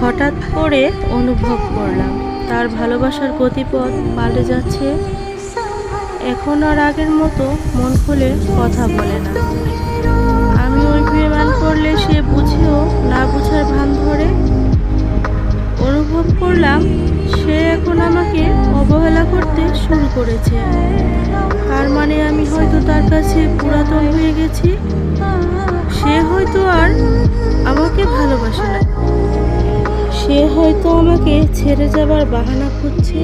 হঠাৎ করে অনুভব করলাম তার ভালোবাসার গতিপথ পাল্টে যাচ্ছে। এখন আর আগের মতো মন খুলে কথা বলে না। আমি অভিমান করলে সে বুঝেও না বুঝার ভান ধরে। অনুভব করলাম সে এখন আমাকে অবহেলা করতে শুরু করেছে। তার মানে আমি হয়তো তার কাছে পুরাতন হয়ে গেছি। সে হয়তো আর আমাকে ভালোবাসে না। সে হয়তো আমাকে ছেড়ে যাবার বাহানা খুঁজছে।